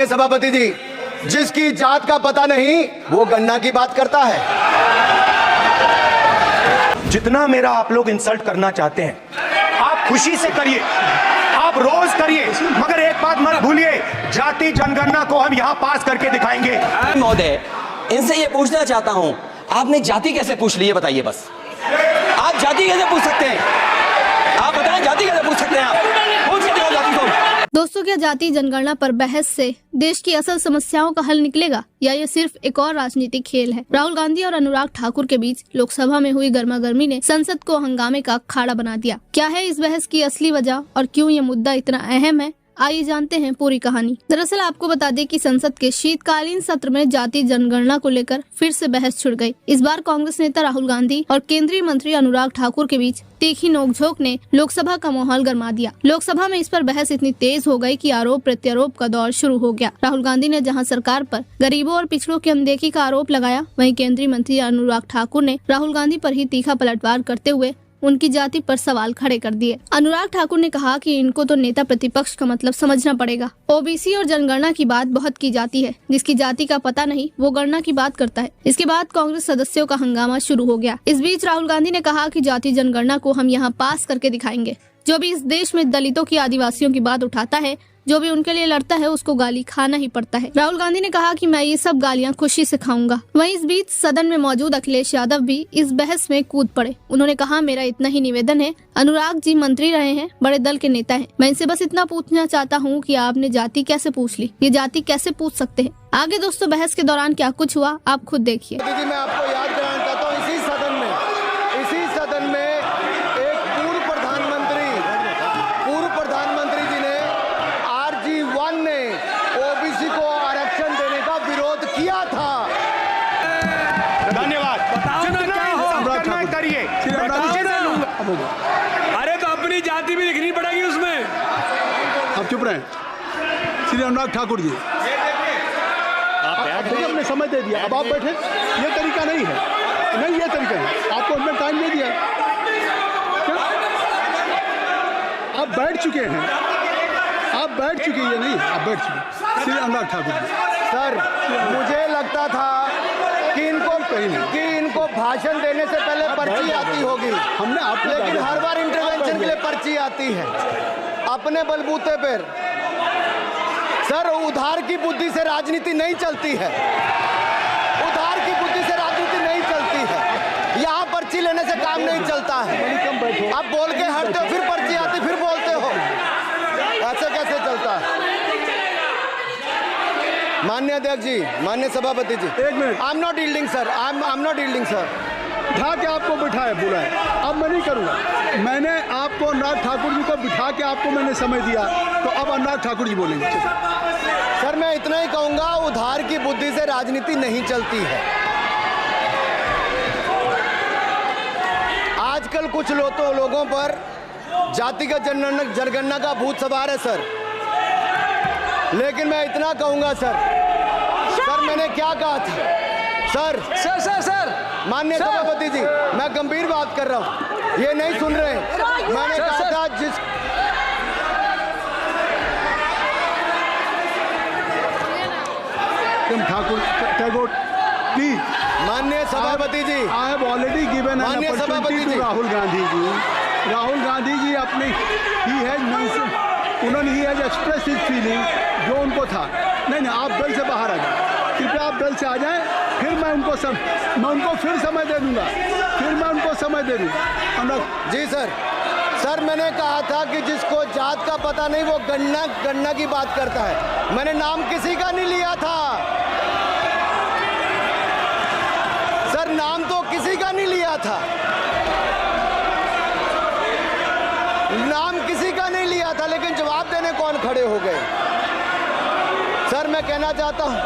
सभापति जी, जिसकी जात का पता नहीं वो गन्ना की बात करता है। जितना मेरा आप लोग इंसल्ट करना चाहते हैं आप खुशी से करिए, आप रोज करिए, मगर एक बात मत भूलिए, जाति जनगणना को हम यहाँ पास करके दिखाएंगे। महोदय, इनसे ये पूछना चाहता हूँ, आपने जाति कैसे पूछ ली है बताइए बस। आप जाति कैसे पूछ सकते हैं? आप बताएं, जाति कैसे पूछ सकते हैं? आप पूछ सकते हो जाति को? दोस्तों, क्या जाति जनगणना पर बहस से देश की असल समस्याओं का हल निकलेगा या ये सिर्फ एक और राजनीतिक खेल है? राहुल गांधी और अनुराग ठाकुर के बीच लोकसभा में हुई गर्मागर्मी ने संसद को हंगामे का अखाड़ा बना दिया। क्या है इस बहस की असली वजह और क्यों ये मुद्दा इतना अहम है? आइए जानते हैं पूरी कहानी। दरअसल आपको बता दें कि संसद के शीतकालीन सत्र में जाति जनगणना को लेकर फिर से बहस छिड़ गई। इस बार कांग्रेस नेता राहुल गांधी और केंद्रीय मंत्री अनुराग ठाकुर के बीच तीखी नोकझोंक ने लोकसभा का माहौल गरमा दिया। लोकसभा में इस पर बहस इतनी तेज हो गई कि आरोप प्रत्यारोप का दौर शुरू हो गया। राहुल गांधी ने जहां सरकार पर गरीबों और पिछड़ों की अनदेखी का आरोप लगाया, वहीं केंद्रीय मंत्री अनुराग ठाकुर ने राहुल गांधी पर ही तीखा पलटवार करते हुए उनकी जाति पर सवाल खड़े कर दिए। अनुराग ठाकुर ने कहा कि इनको तो नेता प्रतिपक्ष का मतलब समझना पड़ेगा। ओबीसी और जनगणना की बात बहुत की जाती है, जिसकी जाति का पता नहीं वो गणना की बात करता है। इसके बाद कांग्रेस सदस्यों का हंगामा शुरू हो गया। इस बीच राहुल गांधी ने कहा कि जाति जनगणना को हम यहाँ पास करके दिखाएंगे। जो भी इस देश में दलितों की, आदिवासियों की बात उठाता है, जो भी उनके लिए लड़ता है, उसको गाली खाना ही पड़ता है। राहुल गांधी ने कहा कि मैं ये सब गालियां खुशी से खाऊंगा। वहीं इस बीच सदन में मौजूद अखिलेश यादव भी इस बहस में कूद पड़े। उन्होंने कहा, मेरा इतना ही निवेदन है, अनुराग जी मंत्री रहे हैं, बड़े दल के नेता हैं, मैं इनसे बस इतना पूछना चाहता हूँ कि आपने जाति कैसे पूछ ली? ये जाति कैसे पूछ सकते हैं? आगे दोस्तों बहस के दौरान क्या कुछ हुआ आप खुद देखिए। दीदी, मैं आपको याद कराना चाहता हूँ, इसी सदन में एक पूर्व प्रधानमंत्री जी ने RG1 ने ओबीसी को आरक्षण देने का विरोध किया था। धन्यवाद। करिए, अरे तो अपनी जाति भी लिखनी पड़ेगी उसमें। आप चुप रहे। श्री अनुराग ठाकुर जी, हमने समय दे दिया, अब आप बैठे। ये तरीका नहीं है, नहीं ये तरीका है। आपको हमने टाइम दे दिया, आप बैठ चुके हैं, आप बैठ चुके हैं, नहीं आप बैठ चुके। श्री अनुराग ठाकुर जी, सर, मुझे लगता था कि इनको भाषण देने से पहले पर्ची आती होगी, हमने आप, लेकिन हर बार इंटरवेंशन के लिए पर्ची आती है अपने बलबूते पर। सर, उधार की बुद्धि से राजनीति नहीं चलती है, उधार की बुद्धि से राजनीति नहीं चलती है। यहाँ पर्ची लेने से काम नहीं चलता है। आप बोल के हटते हो, फिर पर्ची आती, फिर बोलते हो, ऐसे कैसे चलता है? माननीय अध्यक्ष जी, माननीय सभापति जी, एक minute. I am not yielding sir, I am not yielding sir. बिठा के आपको बिठाया, बुलाया, अब मैं नहीं करूँगा। मैंने आपको अनुराग ठाकुर जी को बिठा के आपको मैंने समय दिया, तो अब अनुराग ठाकुर जी बोलेंगे। सर, मैं इतना ही कहूँगा, उधार की बुद्धि से राजनीति नहीं चलती है। आजकल कुछ लोगों पर जातिगत जनगणना का भूत सवार है सर, लेकिन मैं इतना कहूँगा सर, मैंने क्या कहा था सर? माननीय सभापति जी, मैं गंभीर बात कर रहा हूँ, ये नहीं सुन रहे। मैंने कहा था ठाकुर प्लीज। माननीय सभापति जी, I have already given an opportunity to Rahul Gandhi ji. Rahul Gandhi ji अपनी उन्होंने ही हैज एक्सप्रेस हिज फीलिंग, जो उनको था। नहीं, आप दल से बाहर आ जाए, कृपया आप दल से आ जाएं, फिर मैं उनको फिर समय दे दूंगा, जी सर, मैंने कहा था कि जिसको जात का पता नहीं वो गणना की बात करता है। मैंने नाम किसी का नहीं लिया था सर, नाम तो किसी का नहीं लिया था, नाम किसी का नहीं लिया था, लेकिन जवाब देने कौन खड़े हो गए? सर, मैं कहना चाहता हूं,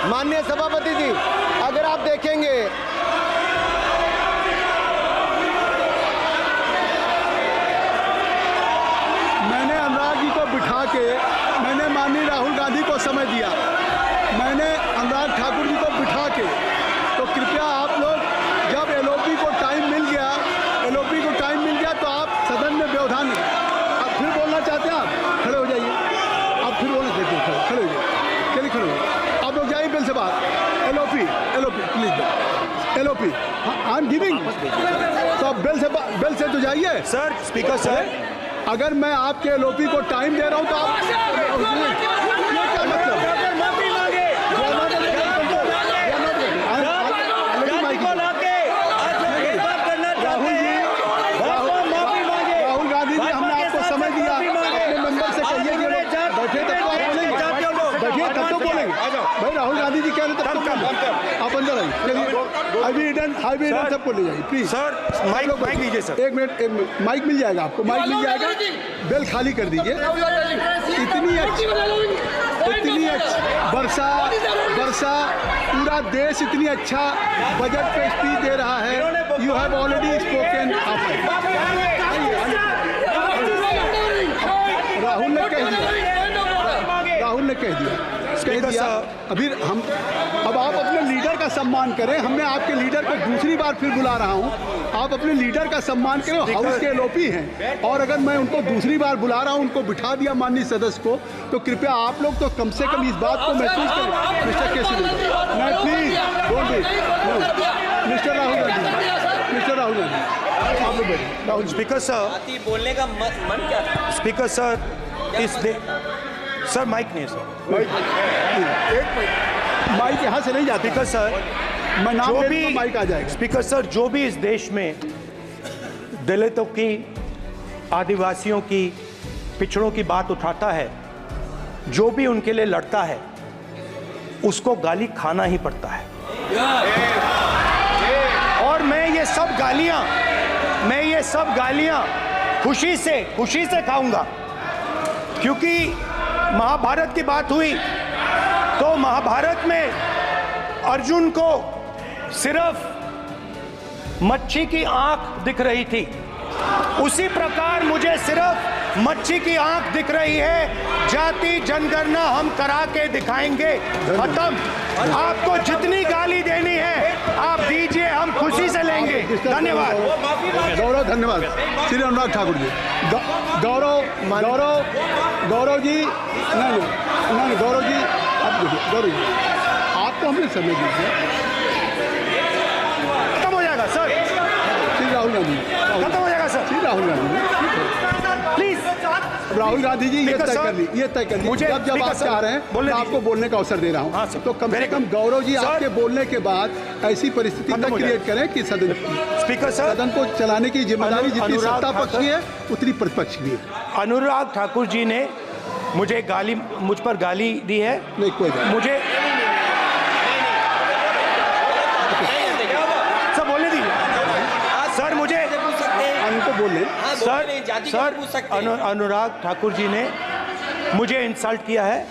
माननीय सभापति जी, अगर आप देखेंगे मैंने अनुराग जी को बिठा के मैंने माननीय राहुल गांधी को समय दिया, मैंने अनुराग ठाकुर जी को बिठा के, तो कृपया आप लोग जब एलओपी को टाइम मिल गया तो आप सदन में व्यवधान, आप फिर बोलना चाहते हैं, आप खड़े हो जाइए, आप फिर बोलना चाहते हैं। LOP, I am giving. तो आप बेल से तो जाइए सर। स्पीकर सर, अगर मैं आपके LOP को टाइम दे रहा हूं तो आप ये क्या मतलब? राहुल गांधी जी, हमने आपको समय दिया, अपने मेंबर से कहिए कि बैठे तब तो आप बोलेंगे, बैठिए तब तो बोलेंगे भाई। राहुल गांधी जी कह रहे तब तो बोलेंगे। आप अंदर आइए, हाई भी सबको ले जाइए प्लीज। सर माइक लीजिए सर। एक मिनट, माइक मिल जाएगा आपको, माइक मिल जाएगा। बेल खाली कर दीजिए। इतनी अच्छी वर्षा पूरा देश इतनी अच्छा बजट पे स्पीच दे रहा है। You have already spoken. Rahul ने कह दिया। अब आप अपने लीडर का सम्मान करें। हमने आपके लीडर को दूसरी बार फिर बुला रहा हूं, आप अपने लीडर का सम्मान करें। हाउस के LOP हैं और अगर मैं उनको दूसरी बार बुला रहा हूं, उनको बिठा दिया माननीय सदस्य को, तो कृपया आप लोग तो कम से कम इस बात को महसूस करें। मिस्टर केसरी, नहीं please don't be. Mister Rahul Gandhi, आप लोग बैठिए। राहुल स्पीकर सर, बोलने का मन क्या था? स्पीकर सर, सर माइक नहीं सर। माइक यहाँ से नहीं जाता। स्पीकर सर, मैं नाम जो ले भी दूंगा, माइक आ जाएगा। स्पीकर सर, जो भी इस देश में दलितों की, आदिवासियों की, पिछड़ों की बात उठाता है, जो भी उनके लिए लड़ता है, उसको गाली खाना ही पड़ता है। और मैं ये सब गालियां खुशी से खाऊंगा, क्योंकि महाभारत की बात हुई तो महाभारत में अर्जुन को सिर्फ मच्छी की आंख दिख रही थी, उसी प्रकार मुझे सिर्फ मच्छी की आंख दिख रही है। जाति जनगणना हम करा के दिखाएंगे। खत्म। आपको जितनी गाली देनी है आप दीजिए, हम खुशी से लेंगे। धन्यवाद। गौरव, धन्यवाद। श्री अनुराग ठाकुर जी, गौरव जी, नहीं गौरव जी, आप देखिए, गौरव जी आपको हमने समय दीजिए। खत्म हो जाएगा सर। श्री राहुल गांधी, खत्म हो जाएगा सर। श्री राहुल गांधी प्लीज। राहुल गांधी जी, ये तय कर ली। मुझे जब आप चाह रहे हैं मैं आपको बोलने का अवसर दे रहा हाँ, हूँ, तो कम से कम गौरव जी आपके बोलने के बाद ऐसी परिस्थिति न क्रिएट करें कि सदन को चलाने की जिम्मेदारी जितनी सत्ता पक्ष की है उतनी प्रतिपक्ष की है। अनुराग ठाकुर जी ने मुझ पर गाली दी है। नहीं, कोई बात मुझे सब बोलने दीजिए सर। मुझे उनको बोले सर, अनुराग ठाकुर जी ने मुझे इंसल्ट किया है,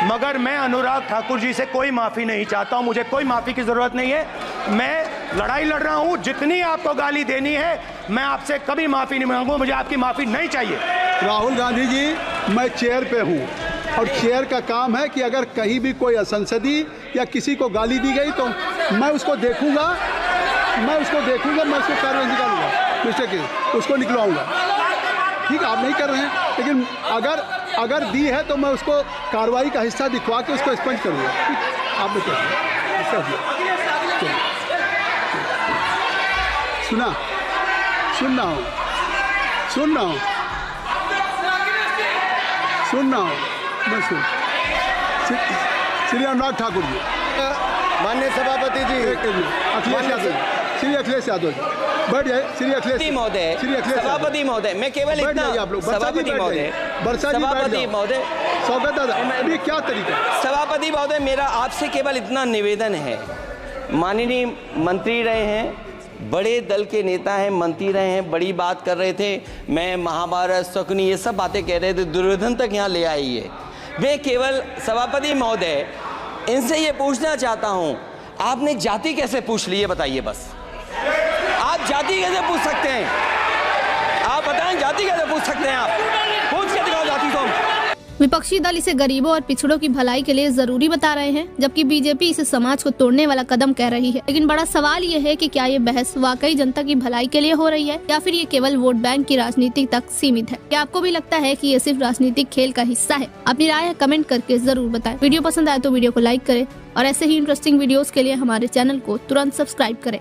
मगर मैं अनुराग ठाकुर जी से कोई माफ़ी नहीं चाहता हूं। मुझे कोई माफ़ी की ज़रूरत नहीं है। मैं लड़ाई लड़ रहा हूं। जितनी आपको गाली देनी है मैं आपसे कभी माफ़ी नहीं मांगूंगा। मुझे आपकी माफ़ी नहीं चाहिए। राहुल गांधी जी, मैं चेयर पे हूँ और चेयर का काम है कि अगर कहीं भी कोई असंसदीय या किसी को गाली दी गई तो मैं उसको देखूंगा, मैं उसको कार्रवाई निकालूंगा, मिस्टर के उसको निकलवाऊंगा। ठीक है, आप नहीं कर रहे हैं, लेकिन अगर दी है तो मैं उसको कार्रवाई का हिस्सा दिखवा के उसको स्पंज करूँगा। ठीक, आपने क्या सुनना हो मैं श्री अनुराग ठाकुर जी, माननीय सभापति जी, अखिलेश यादव जी बैठ जाए। श्री अखिलेश महोदय, सभापति महोदय, मैं केवल इतना, सभापति महोदय, स्वागत दादा, अभी क्या तरीका? सभापति महोदय, मेरा आपसे केवल इतना निवेदन है। माननीय मंत्री रहे हैं, बड़े दल के नेता हैं, मंत्री रहे हैं, बड़ी बात कर रहे थे। मैं महाभारत, शकुनी, ये सब बातें कह रहे थे, दुर्योधन तक यहाँ ले आई है। मैं केवल सभापति महोदय इनसे ये पूछना चाहता हूँ, आपने जाति कैसे पूछ ली है बताइए बस। आप जाति कैसे पूछ सकते हैं? आप बताएं, जाति कैसे पूछ सकते हैं? आप पूछ के दिखाओ जाति को। विपक्षी दल इसे गरीबों और पिछड़ों की भलाई के लिए जरूरी बता रहे हैं, जबकि बीजेपी इसे समाज को तोड़ने वाला कदम कह रही है। लेकिन बड़ा सवाल ये है कि क्या ये बहस वाकई जनता की भलाई के लिए हो रही है या फिर ये केवल वोट बैंक की राजनीति तक सीमित है। क्या आपको भी लगता है कि ये सिर्फ राजनीतिक खेल का हिस्सा है? अपनी राय कमेंट करके जरूर बताएं। वीडियो पसंद आए तो वीडियो को लाइक करें और ऐसे ही इंटरेस्टिंग वीडियोस के लिए हमारे चैनल को तुरंत सब्सक्राइब करें।